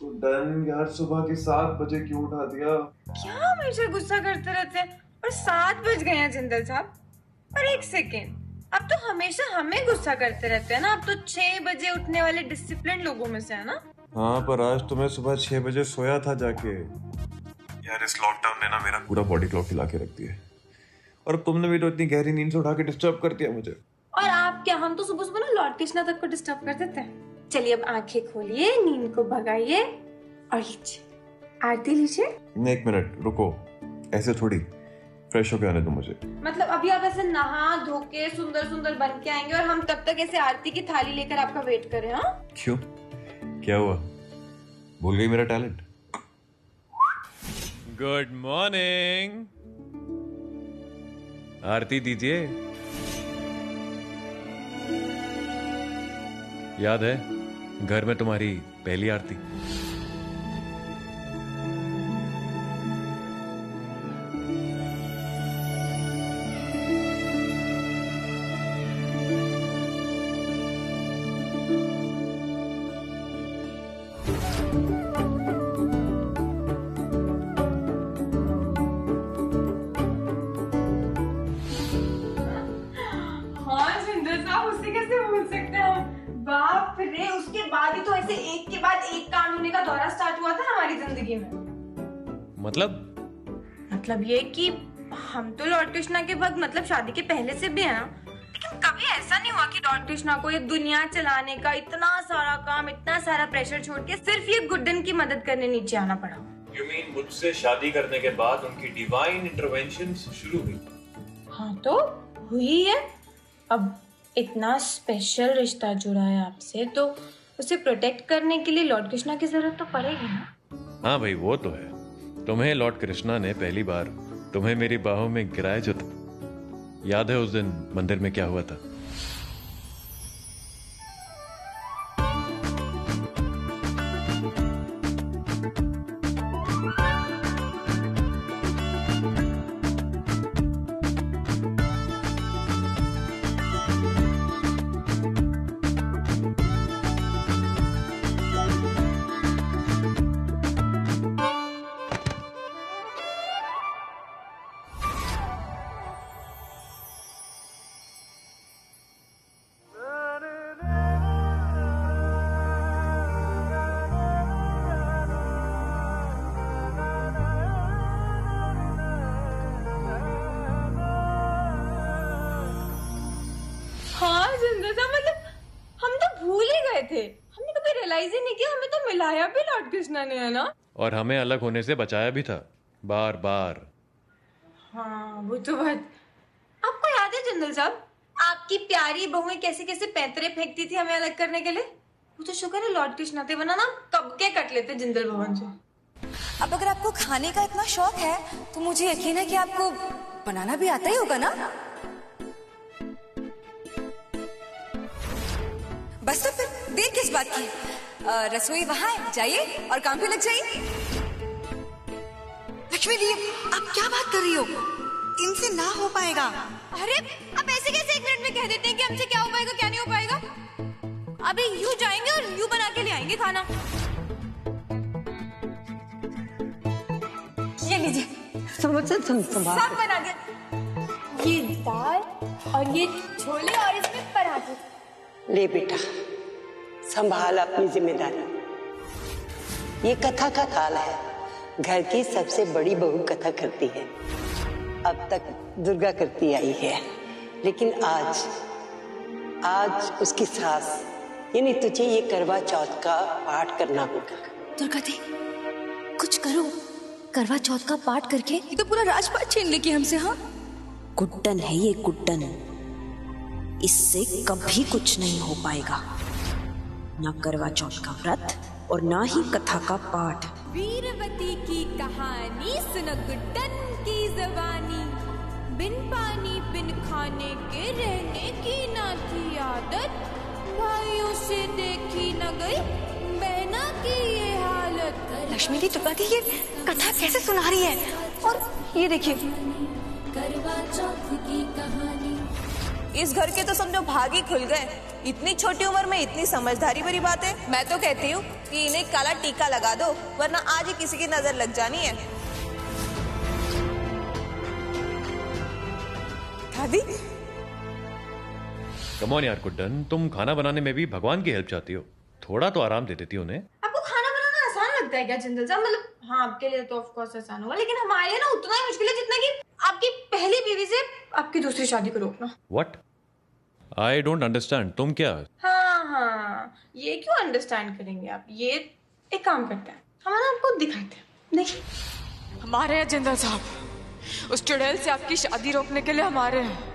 तो डन यार, सुबह के 7 बजे क्यों उठा दिया? क्या हमेशा गुस्सा करते रहते हैं? और 7 बज गए हैं जिंदल साहब। पर एक सेकेंड, अब तो हमेशा हमें गुस्सा करते रहते हैं ना। अब तो 6 बजे उठने वाले डिसिप्लिन लोगों में से है ना। हाँ, पर आज तो मैं सुबह 6 बजे सोया था जाके। यार इस लॉकडाउन ने ना मेरा पूरा बॉडी क्लॉक हिला के रख दिया है। और तुमने भी तो इतनी गहरी नींद से उठा के डिस्टर्ब कर दिया मुझे। और आप क्या, हम तो सुबह सुबह ना लॉर्ड कृष्णा तक को डिस्टर्ब कर देते हैं। चलिए अब आंखें खोलिए, नींद को भगाइए और लीजिए आरती लीजिए। एक मिनट रुको, ऐसे थोड़ी, फ्रेश होके आने दो मुझे। मतलब अभी आप ऐसे नहा धो के सुंदर सुंदर बन के आएंगे और हम तब तक ऐसे आरती की थाली लेकर आपका वेट करें? हाँ क्यों, क्या हुआ? भूल गई मेरा टैलेंट? Good morning. आरती दीजिए। याद है घर में तुम्हारी पहली आरती? बाप रे, उसके बाद ही तो ऐसे एक के बाद एक कांड होने का दौरा स्टार्ट हुआ था हमारी जिंदगी में। मतलब ये कि हम तो लॉर्ड कृष्णा के भक्त, मतलब शादी के पहले से भी है ना। लेकिन कभी ऐसा नहीं हुआ कि लॉर्ड कृष्णा को ये दुनिया चलाने का इतना सारा काम, इतना सारा प्रेशर छोड़ के सिर्फ ये गुड्डन की मदद करने नीचे आना पड़ा। You mean मुझसे शादी करने के बाद उनकी डिवाइन इंटरवेंशन शुरू हुई? हाँ तो हुई है। अब इतना स्पेशल रिश्ता जुड़ा है आपसे, तो उसे प्रोटेक्ट करने के लिए लॉर्ड कृष्णा की जरूरत तो पड़ेगी ना। हाँ भाई, वो तो है। तुम्हें लॉर्ड कृष्णा ने पहली बार तुम्हें मेरी बाहों में गिराया जो था, याद है उस दिन मंदिर में क्या हुआ था? मतलब हम तो भूल ही गए थे। हमने कभी रियलाइज ही नहीं किया, हमें तो मिलाया भी लॉर्ड कृष्णा ने, है ना। और हमें अलग होने से बचाया भी था बार बार। हाँ वो तो बात। आपको याद है जिंदल साहब, आपकी प्यारी बहुएं कैसे कैसे पैंतरे फेंकती थी हमें अलग करने के लिए? वो तो शुक्र है लॉर्ड कृष्णा थे, वरना ना कब के कट लेते जिंदल भवन से। अब अगर आपको खाने का इतना शौक है तो मुझे यकीन है कि आपको बनाना भी आता ही होगा ना। बस तो फिर देर किस बात की, रसोई वहां है, जाइए और काम पे लग जाइए। लक्ष्मी दी, आप क्या बात कर रही हो? इनसे ना हो पाएगा। अरे अब ऐसे कैसे 1 मिनट में कह देते हैं कि हमसे क्या हो पाएगा क्या नहीं हो पाएगा? अभी यूं जाएंगे और यूं बना के ले आएंगे खाना। ये लीजिए, सब बना के, ये दाल और ये छोले और इसमें पराठे। ले बेटा, संभाल अपनी जिम्मेदारी। ये कथा का काल है, घर की सबसे बड़ी बहू कथा करती है। अब तक दुर्गा करती आई है, लेकिन आज उसकी सास यानी तुझे ये करवा चौथ का पाठ करना होगा। दुर्गा दी, कुछ करो। करवा चौथ का पाठ करके ये तो पूरा राजपाट छीन लेगी हमसे। हाँ, गुड्डन है ये, गुड्डन। इससे कभी कुछ नहीं हो पाएगा, ना करवा चौथ का व्रत और ना ही कथा का पाठ। वीरवती की कहानी सुनो गुड्डन की जबानी, बिन पानी बिन खाने के रहने की ना थी आदत, भाइयों से देखी न गई बहना की ये हालत। लक्ष्मी दी, दुर्गा दी, ये कथा कैसे सुना रही है? और ये देखिए, करवा चौथ की कहानी। इस घर के तो समझो भाग ही खुल गए। इतनी छोटी उम्र में इतनी समझदारी भरी बात है। मैं तो कहती हूँ कि इन्हें काला टीका लगा दो, वरना आज ही किसी की नजर लग जानी है। दादी कम ऑन यार गुड्डन, तुम खाना बनाने में भी भगवान की हेल्प चाहती हो, थोड़ा तो आराम दे देती हो उन्हें। आपको खाना बनाना आसान लगता है क्या जिंदल साहब? मतलब हाँ, आपके लिए तो ऑफ कोर्स आसान होगा, लेकिन हमारे लिए ना उतना ही मुश्किल है जितना कि आपकी पहली बीवी से आपकी दूसरी शादी को रोकना। व्हाट? I don't understand. तुम क्या? हाँ, ये क्यों अंडरस्टैंड करेंगे आप? ये एक काम करते हैं, हम ना आपको दिखाते हैं। देखिए हमारे हैं जिंदल साहब, उस चुड़ैल से आपकी शादी रोकने के लिए हमारे हैं।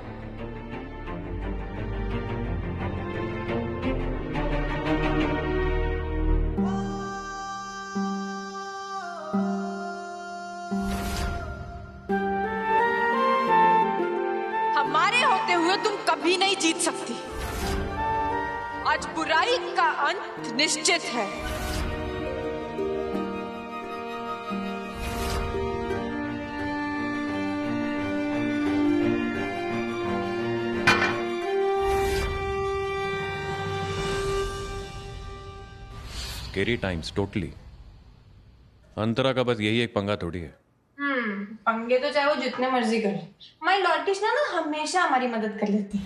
हमारे होते हुए तुम कभी नहीं जीत सकती। आज बुराई का अंत निश्चित है। Scary times totally. अंतरा का बस यही एक पंगा थोड़ी है। पंगे तो चाहे वो जितने मर्जी करे, हमारी लॉर्ड कृष्णा ना हमेशा हमारी मदद कर लेती है।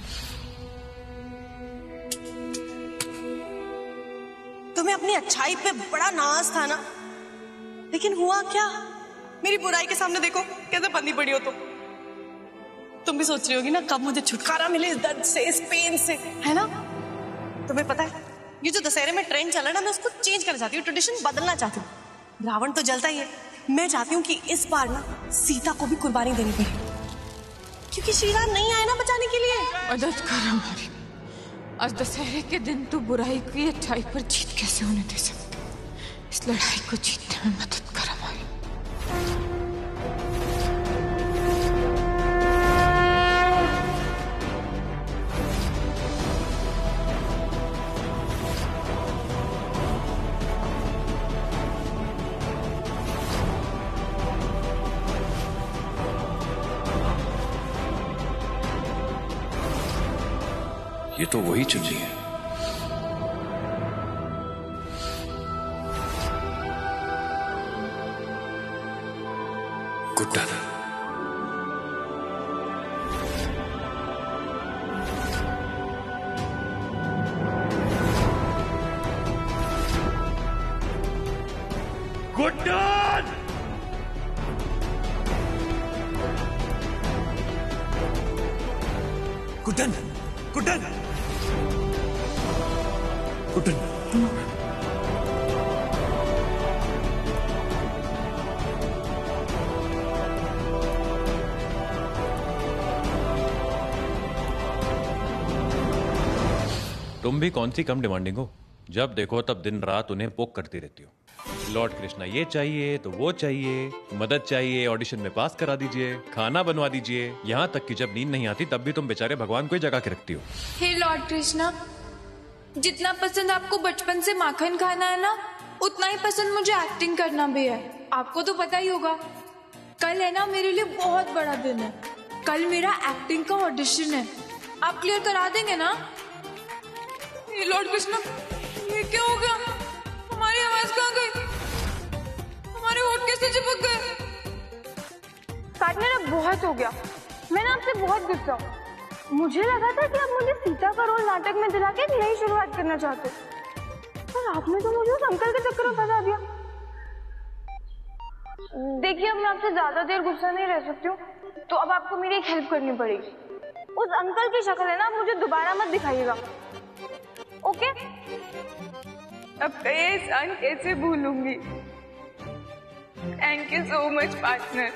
तुम्हें अपनी अच्छाई पे बड़ा नाज था ना, लेकिन हुआ क्या? मेरी बुराई के सामने देखो कैसे बंदी पड़ी हो तुम भी सोच रही होगी ना कब मुझे छुटकारा मिले इस दर्द से, इस पेन से, है ना? तुम्हें पता है ये जो दशहरे में ट्रेंड चला ना, मैं उसको चेंज करना चाहती हूँ, ट्रेडिशन बदलना चाहती हूँ। रावण तो जलता ही है, मैं चाहती हूँ कि इस बार ना सीता को भी कुर्बानी देनी पड़े, क्योंकि श्री राम नहीं आए ना बचाने के लिए। मदद कर हमारी। आज दशहरे के दिन तू बुराई की अच्छाई पर जीत कैसे होने दे सकता? इस लड़ाई को जीतने में मदद कर हमारी। ये तो वही चुन्नी है। गुड्डन। गुड्डन! गुड्डन! गुड्डन! गुड्डन! तुम भी कौन सी कम डिमांडिंग हो? जब देखो तब दिन रात उन्हें पोक करती रहती हो। लॉर्ड कृष्णा ये चाहिए तो वो चाहिए, मदद चाहिए, ऑडिशन में पास करा दीजिए, खाना बनवा दीजिए, यहाँ तक कि जब नींद नहीं आती तब भी तुम बेचारे भगवान को ही जगा के रखती हो। हे लॉर्ड कृष्णा, जितना पसंद आपको बचपन से माखन खाना है ना, उतना ही पसंद मुझे एक्टिंग करना भी है। आपको तो पता ही होगा, कल है ना मेरे लिए बहुत बड़ा दिन है। कल मेरा एक्टिंग का ऑडिशन है, आप क्लियर करा देंगे ना? हे लॉर्ड कृष्णा, ये क्या हो गया? हमारी आवाज कहाँ गई? हमारे होठ कैसे चिपक गए? काटने ना बहुत हो गया, मैं ना आपसे बहुत गुस्सा हूँ। मुझे लगा था कि आप मुझे सीता का रोल नाटक में दिला के एक नई शुरुआत करना चाहते, पर आपने तो मुझे उस अंकल के चक्कर में फंसा दिया। देखिए अब मैं आपसे ज्यादा देर गुस्सा नहीं रह सकती हूँ, तो अब आपको मेरी एक हेल्प करनी पड़ेगी। उस अंकल की शक्ल है ना, आप मुझे दोबारा मत दिखाइएगा, ओके? अब ये सान कैसे भूलूंगी? Thank you so much partner.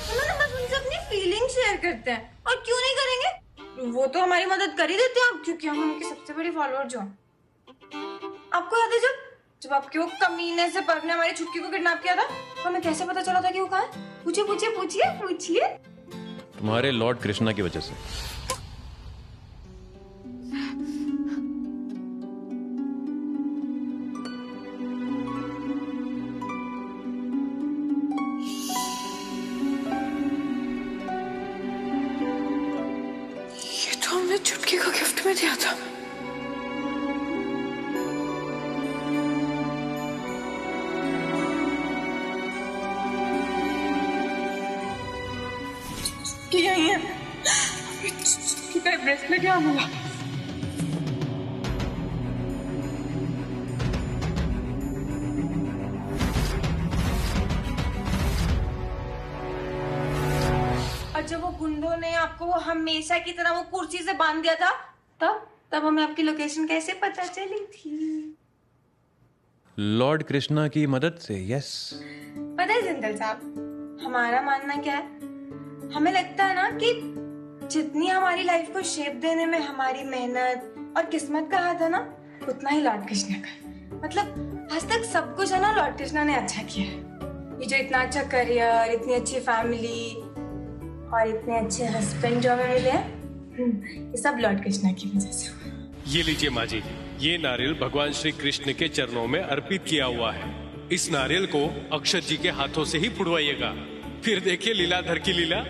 हम ना बस उनसे अपनी फीलिंग शेयर करते हैं, और क्यों नहीं करेंगे? वो तो हमारी मदद कर ही देते हैं, क्योंकि हम उनके सबसे बड़े फॉलोअर जो हैं। आपको याद है जब आपके वो कमीने से पर्व ने हमारी छुटकी को किडनैप किया था, तो हमें कैसे पता चला था कि वो कहाँ है? पूछिए पूछिए पूछिए पूछिए। तुम्हारे लॉर्ड कृष्णा की वजह से। ये दिया था। यही है ब्रेसलेट क्या मिला? और जब वो गुंडों ने आपको वो हमेशा की तरह वो कुर्सी से बांध दिया था, तब हमें आपकी लोकेशन कैसे पता चली थी? लॉर्ड कृष्णा की मदद से। यस। पता है जिंदल साहब, हमारा मानना क्या है, हमें लगता है ना कि जितनी हमारी लाइफ को शेप देने में हमारी मेहनत और किस्मत का हाथ है ना, उतना ही लॉर्ड कृष्णा का। मतलब आज तक सब कुछ है ना लॉर्ड कृष्णा ने अच्छा किया है। ये जो इतना अच्छा करियर, इतनी अच्छी फैमिली और इतने अच्छे हस्बैंड जो हमें मिले हैं, ये सब लॉर्ड कृष्णा की वजह से हुआ। ये लीजिए माँ जी, ये नारियल भगवान श्री कृष्ण के चरणों में अर्पित किया हुआ है। इस नारियल को अक्षत जी के हाथों से ही फुड़वाइएगा, फिर देखिए लीलाधर की लीला।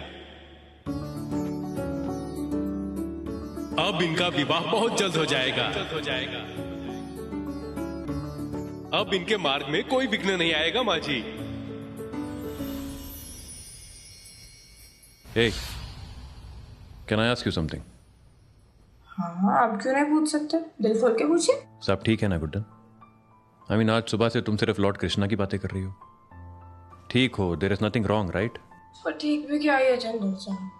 अब इनका विवाह बहुत जल्द हो जाएगा। अब इनके मार्ग में कोई विघ्न नहीं आएगा माँ जी। Hey, can I ask you something? हाँ, आप क्यों नहीं पूछ सकते? दिल खोल के पूछिए। सब ठीक है ना गुड्डन? I mean, आज सुबह से तुम सिर्फ लॉर्ड कृष्णा की बातें कर रही हो। ठीक हो, there is nothing wrong, right? पर ठीक भी क्या है चंदू साहब,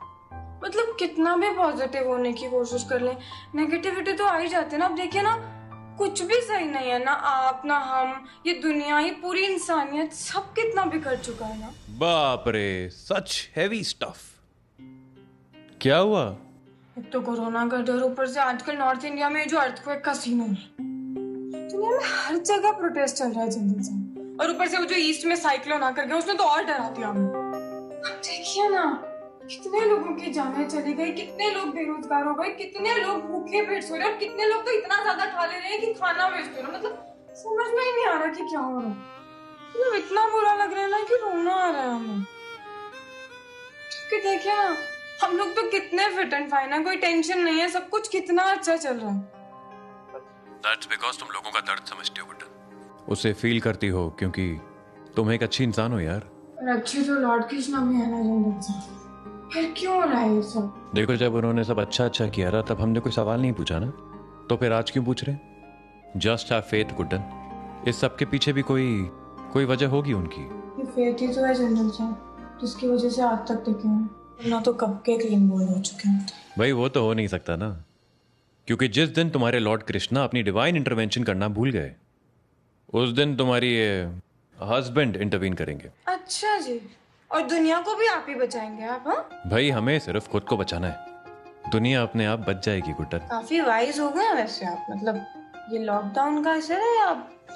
मतलब कितना भी पॉजिटिव होने की कोशिश कर लें, नेगेटिविटी तो आ ही जाती है ना। अब देखिए ना, कुछ भी सही नहीं है ना, आप ना हम, ये दुनिया, ये पूरी इंसानियत, सब कितना बिखर चुका है ना। बाप रे, सच हैवी स्टफ। क्या हुआ? एक तो कोरोना का डर, ऊपर से आजकल नॉर्थ इंडिया में जो अर्थक्वेक का सीन हो रहा है, दुनिया में हर जगह प्रोटेस्ट चल रहा है चंदू साहब। और ऊपर से वो जो ईस्ट में साइक्लोन आकर गया, उसने तो और डरा दिया हमें। अब देखिए ना, कितने लोगों की जानें चली गई, कितने लोग बेरोजगार हो गए, कितने लोग भूखे पेट सो रहे, और कितने लोग तो इतना ज्यादा खा ले रहे हैं कि खाना वेस्ट हो रहा है। मतलब समझ में ही नहीं आ रहा कि क्या हो रहा है। मतलब इतना बुरा लग रहा है ना कि रोना आ रहा है हमें। क्योंकि देखिए ना, हम लोग तो कितने फिट एंड फाइन है, कोई टेंशन नहीं है, सब कुछ कितना अच्छा चल रहा है। That's because तुम लोगों का दर्द समझती हो गुड्डन, उसे फील करती हो, क्योंकि तुम एक अच्छी इंसान हो यार। और अच्छी तो लॉर्ड कृष्णा भी है ना जिंदगी से। फिर क्यों हो रहा है ये सब? देखो, जब उन्होंने सब अच्छा किया था, तब हमने कोई सवाल नहीं पूछा ना, तो फिर आज क्यों पूछ रहे? जस्ट हैव फेथ गुड्डन, इस सब के पीछे भी कोई वजह होगी उनकी। ये फेथ ही तो है जनरल साहब, जिसकी वजह से आज तक टिके हैं, ना तो कब के क्लीन बोल हो चुके हैं। भाई वो तो हो नहीं सकता ना, क्योंकि जिस दिन तुम्हारे लॉर्ड कृष्णा अपनी डिवाइन इंटरवेंशन करना भूल गए, उस दिन तुम्हारी हस्बैंड इंटरवीन करेंगे। अच्छा जी, और दुनिया को भी आप ही बचाएंगे आप? हाँ भाई, हमें सिर्फ खुद को बचाना है, दुनिया अपने आप बच जाएगी गुड्डन। काफी वाइज हो गए वैसे आप। मतलब ये लॉकडाउन का असर है या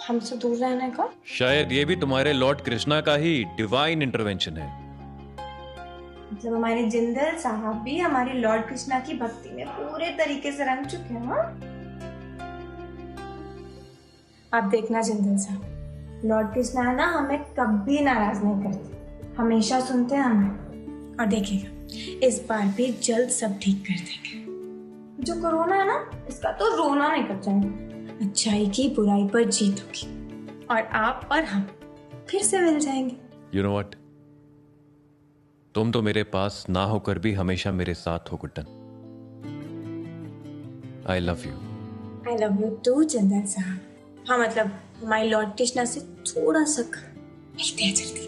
हमसे दूर रहने का? शायद ये भी तुम्हारे लॉर्ड कृष्णा का ही डिवाइन इंटरवेंशन है। मतलब हमारे जिंदल साहब भी हमारी लॉर्ड कृष्णा की भक्ति में पूरे तरीके से रंग चुके हैं। हाँ, आप देखना जिंदल साहब, लॉर्ड कृष्णा है ना, हमें कभी नाराज नहीं करते, हमेशा सुनते हैं हमें। और देखिएगा, इस बार भी जल्द सब ठीक कर देंगे। जो कोरोना है ना, इसका तो रोना नहीं कर जाएंगे। अच्छाई की बुराई पर जीत होगी, और आप और हम फिर से मिल जाएंगे। You know what? तुम तो मेरे पास ना होकर भी हमेशा मेरे साथ हो Guddan. I love you. I love you too Jindal साहब। हाँ, मतलब हमारी लॉर्ड कृष्णा से थोड़ा सा मिलते हैं जल्दी।